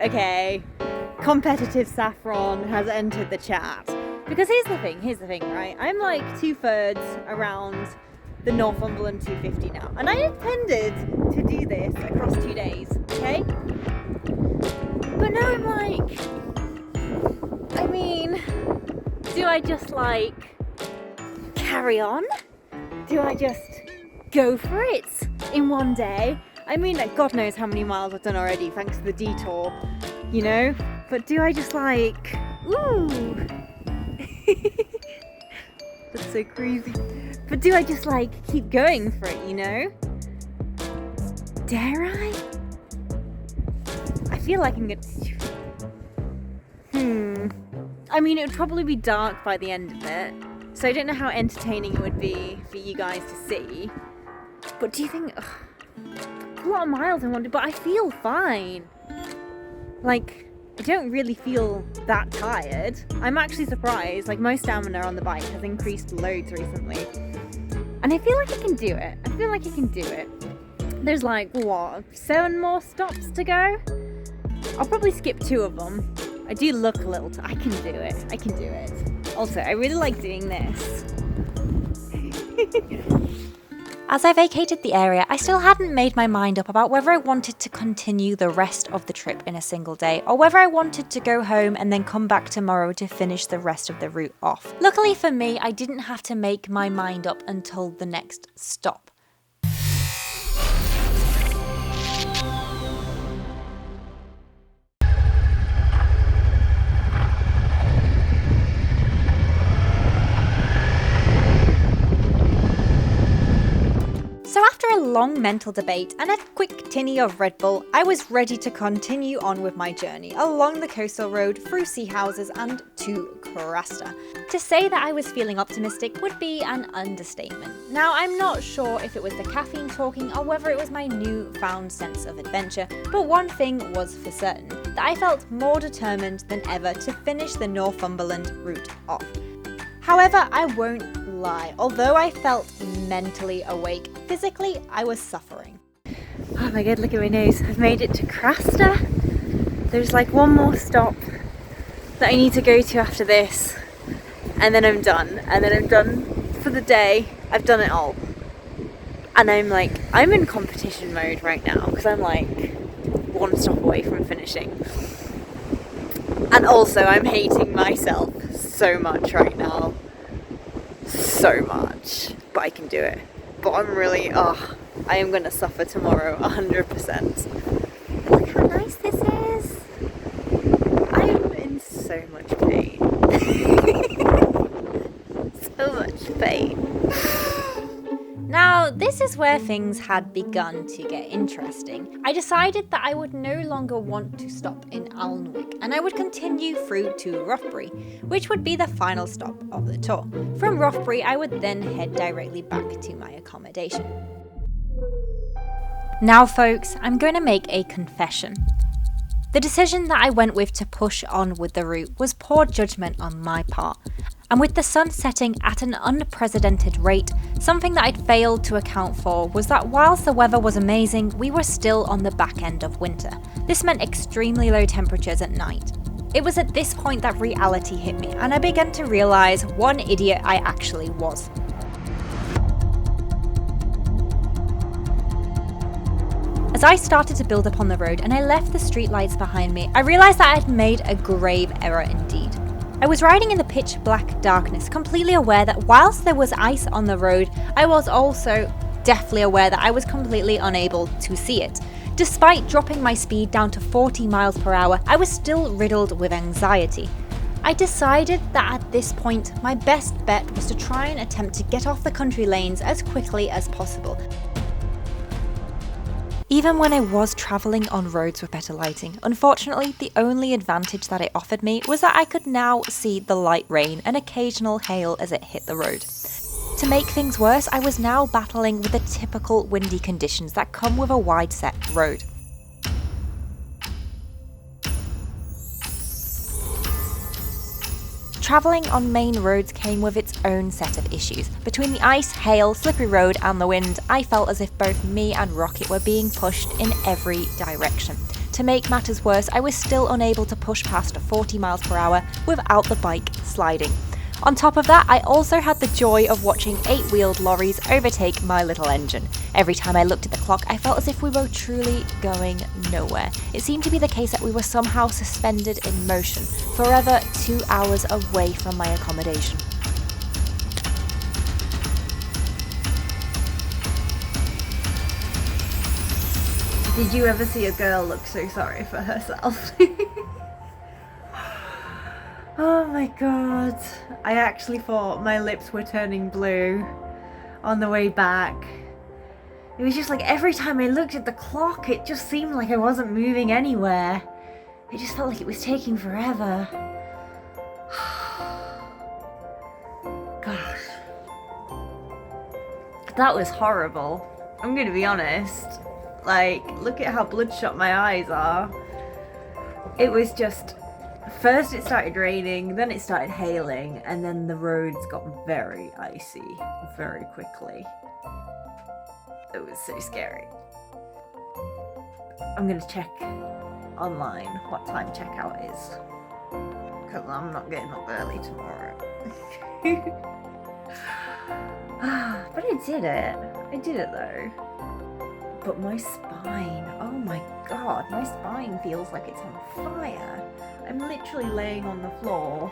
okay, competitive Saffron has entered the chat. Because here's the thing, right? I'm like 2/3 around the Northumberland 250 now. And I intended to do this across 2 days, okay? But now I'm like, I mean, do I just like carry on? Do I just go for it in one day? I mean, God knows how many miles I've done already thanks to the detour, you know? But do I just like, ooh, that's so crazy. But do I just like keep going for it, you know? Dare I? I feel like I'm gonna... I mean, it would probably be dark by the end of it, so I don't know how entertaining it would be for you guys to see. But do you think... a lot of miles I wanted, but I feel fine. Like, I don't really feel that tired. I'm actually surprised. Like, my stamina on the bike has increased loads recently. And I feel like I can do it. There's like, what, 7 more stops to go? I'll probably skip 2 of them. I do look a little I can do it. Also, I really like doing this. As I vacated the area, I still hadn't made my mind up about whether I wanted to continue the rest of the trip in a single day, or whether I wanted to go home and then come back tomorrow to finish the rest of the route off. Luckily for me, I didn't have to make my mind up until the next stop. So after a long mental debate and a quick tinny of Red Bull, I was ready to continue on with my journey along the coastal road, through sea houses and to Crasta. To say that I was feeling optimistic would be an understatement. Now, I'm not sure if it was the caffeine talking or whether it was my newfound sense of adventure, but one thing was for certain, that I felt more determined than ever to finish the Northumberland route off. However, I won't lie, although I felt mentally awake, physically I was suffering. Oh my god, look at my nose. I've made it to Crasta. There's like one more stop that I need to go to after this, and then I'm done. And then I'm done for the day. I've done it all. And I'm in competition mode right now, because I'm like 1 stop away from finishing. And also I'm hating myself so much right now. So much. But I can do it. But I'm really, I am going to suffer tomorrow 100%. Look how nice this is. I'm in so much pain. So much pain. Now, this is where things had begun to get interesting. I decided that I would no longer want to stop in Alnwick, and I would continue through to Roughbury, which would be the final stop of the tour. From Roughbury, I would then head directly back to my accommodation. Now folks, I'm going to make a confession. The decision that I went with to push on with the route was poor judgment on my part. And with the sun setting at an unprecedented rate, something that I'd failed to account for was that whilst the weather was amazing, we were still on the back end of winter. This meant extremely low temperatures at night. It was at this point that reality hit me, and I began to realise what an idiot I actually was. As I started to build up on the road and I left the streetlights behind me, I realised that I had made a grave error indeed. I was riding in the pitch black darkness, completely aware that whilst there was ice on the road, I was also deathly aware that I was completely unable to see it. Despite dropping my speed down to 40 miles per hour, I was still riddled with anxiety. I decided that at this point, my best bet was to try and attempt to get off the country lanes as quickly as possible. Even when I was travelling on roads with better lighting, unfortunately the only advantage that it offered me was that I could now see the light rain and occasional hail as it hit the road. To make things worse, I was now battling with the typical windy conditions that come with a wide set road. Travelling on main roads came with its own set of issues. Between the ice, hail, slippery road and the wind, I felt as if both me and Rocket were being pushed in every direction. To To make matters worse, I was still unable to push past 40 miles per hour without the bike sliding. On top of that, I also had the joy of watching 8-wheeled lorries overtake my little engine. Every time I looked at the clock, I felt as if we were truly going nowhere. It seemed to be the case that we were somehow suspended in motion, forever 2 hours away from my accommodation. Did you ever see a girl look so sorry for herself? Oh my god. I actually thought my lips were turning blue on the way back. It was just like every time I looked at the clock, it just seemed like I wasn't moving anywhere. It just felt like it was taking forever. Gosh. That was horrible. I'm gonna be honest. Like, look at how bloodshot my eyes are. It was just... First it started raining, then it started hailing, and then the roads got very icy very quickly. It was so scary. I'm gonna check online what time checkout is, because I'm not getting up early tomorrow. But I did it. I did it though. But my spine, oh my god, my spine feels like it's on fire. I'm literally laying on the floor,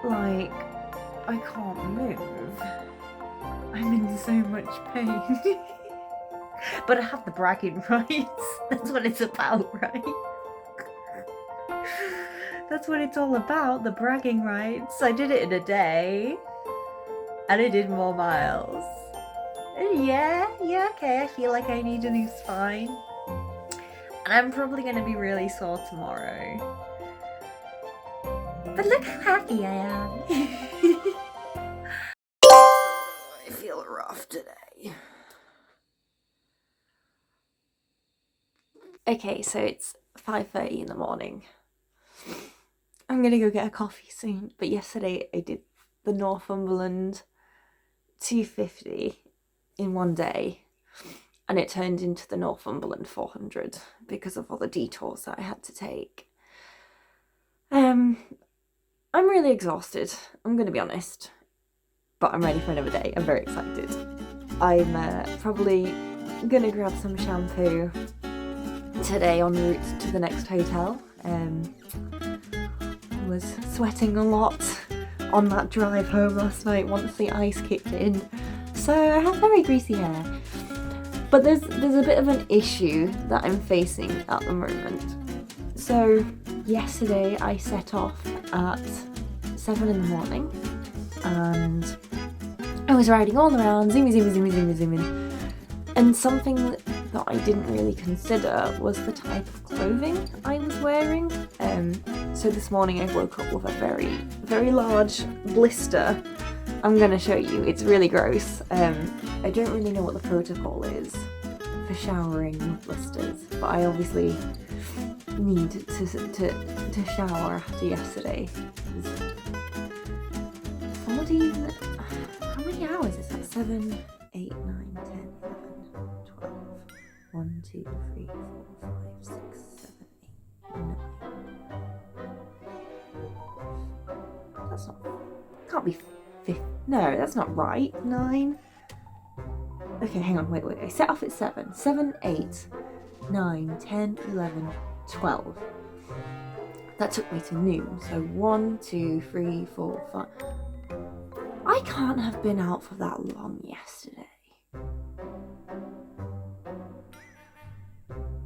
like, I can't move. I'm in so much pain. But I have the bragging rights. That's what it's about, right? That's what it's all about, the bragging rights. I did it in a day, and I did more miles. Yeah, okay, I feel like I need a new spine. And I'm probably going to be really sore tomorrow. But look how happy I am. I feel rough today. Okay, so it's 5:30 in the morning. I'm going to go get a coffee soon. But yesterday I did the Northumberland 250 in one day. And it turned into the Northumberland 400 because of all the detours that I had to take. I'm really exhausted, I'm going to be honest. But I'm ready for another day. I'm very excited. I'm probably going to grab some shampoo today en route to the next hotel. I was sweating a lot on that drive home last night once the ice kicked in. So I have very greasy hair. But there's a bit of an issue that I'm facing at the moment. So yesterday I set off at 7 in the morning and I was riding all around, zooming. And something that I didn't really consider was the type of clothing I was wearing. So this morning I woke up with a very, very large blister. I'm going to show you, it's really gross. I don't really know what the protocol is for showering with blisters, but I obviously need to shower after yesterday. 14, how many hours is that? 7, 8, 9, 10, 11, 12, 1, 2, 3, 4, 5, 6, 7, 8, 9. That's not, can't be 5, no, that's not right, 9. Okay, hang on, wait, I set off at 7. 7, 8, 9, 10, 11, 12. That took me to noon, so 1, 2, 3, 4, 5. I can't have been out for that long yesterday.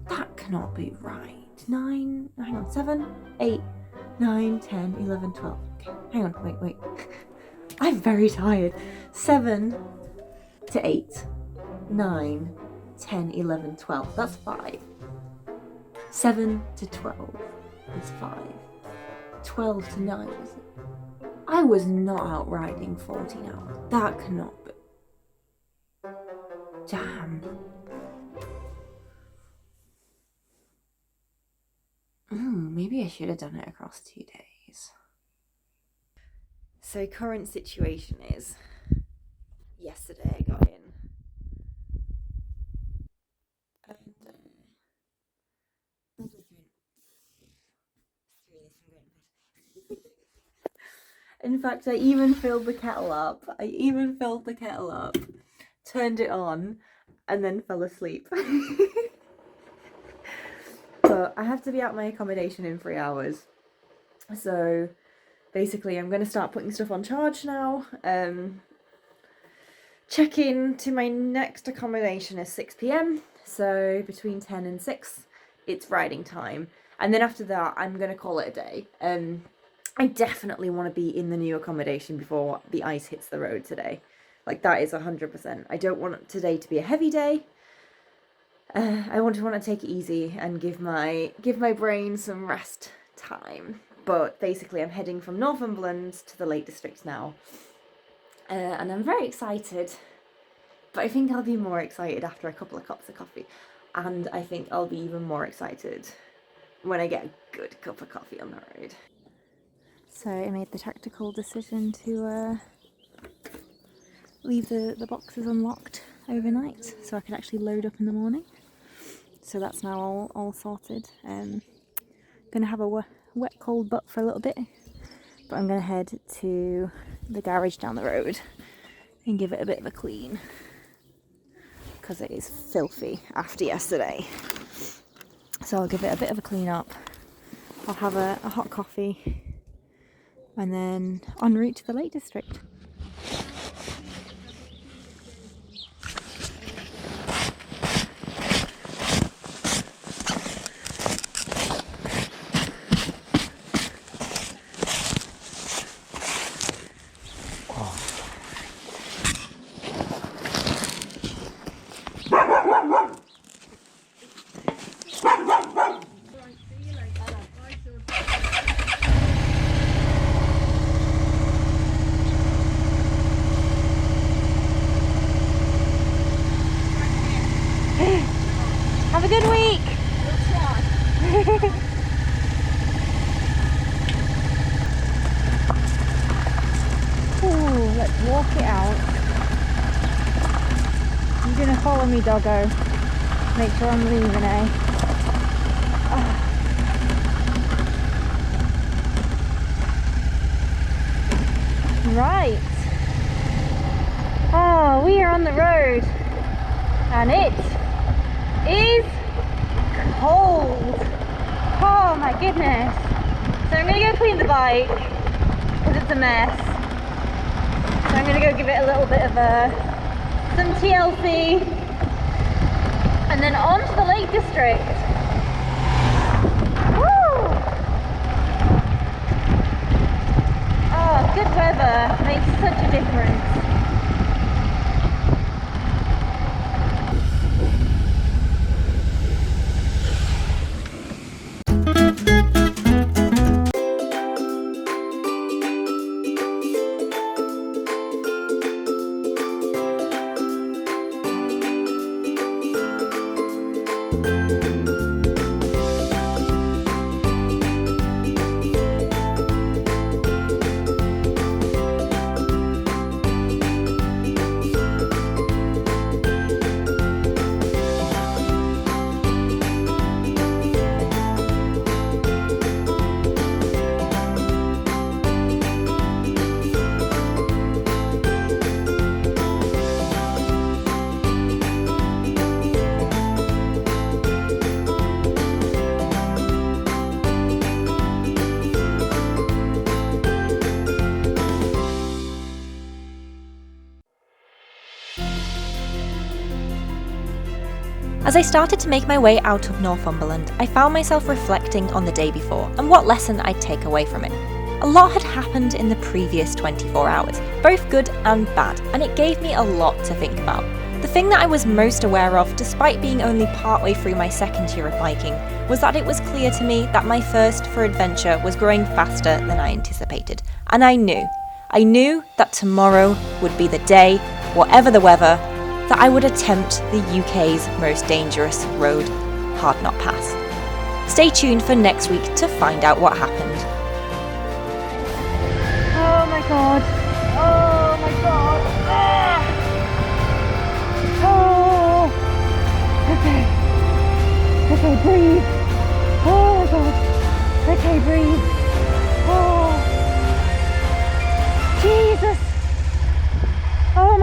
That cannot be right. 9, hang on, 7, 8, 9, 10, 11, 12. Okay, hang on, wait. I'm very tired. 7 to 8, 9, 10, 11, 12. That's 5. 7 to 12 is 5. 12 to 9 is... I was not out riding 14 hours. That cannot be... Damn. Maybe I should have done it across 2 days. So current situation is, yesterday I got in and In fact, I even filled the kettle up. Turned it on, and then fell asleep. But I have to be at my accommodation in 3 hours. So basically I'm going to start putting stuff on charge now. Check-in to my next accommodation is 6 p.m. So between 10 and 6, it's riding time. And then after that, I'm going to call it a day. I definitely want to be in the new accommodation before the ice hits the road today. Like, that is 100%. I don't want today to be a heavy day. I want to take it easy and give my brain some rest time. But basically, I'm heading from Northumberland to the Lake District now. And I'm very excited. But I think I'll be more excited after a couple of cups of coffee. And I think I'll be even more excited when I get a good cup of coffee on the road. So I made the tactical decision to leave the boxes unlocked overnight so I could actually load up in the morning. So that's now all sorted. Gonna have a wet cold butt for a little bit, but I'm gonna head to the garage down the road and give it a bit of a clean because it is filthy after yesterday. So I'll give it a bit of a clean up. I'll have a hot coffee and then en route to the Lake District. Have a good week! Ooh, let's walk it out. You're gonna follow me, doggo. Make sure I'm leaving, eh? Right. Oh, we are on the road. And it is cold. Oh my goodness. So I'm gonna go clean the bike because it's a mess. So I'm gonna go give it a little bit of some TLC and then on to the Lake District. Woo! Oh, good weather makes such a difference. As I started to make my way out of Northumberland, I found myself reflecting on the day before and what lesson I'd take away from it. A lot had happened in the previous 24 hours, both good and bad, and it gave me a lot to think about. The thing that I was most aware of, despite being only partway through my second year of biking, was that it was clear to me that my thirst for adventure was growing faster than I anticipated. And I knew that tomorrow would be the day, whatever the weather, that I would attempt the UK's most dangerous road, Hard Knot Pass. Stay tuned for next week to find out what happened. Oh my god. Oh my god. Ah. Oh. Okay. Okay, breathe. Oh my god. Okay, breathe. Oh.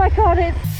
my god, it's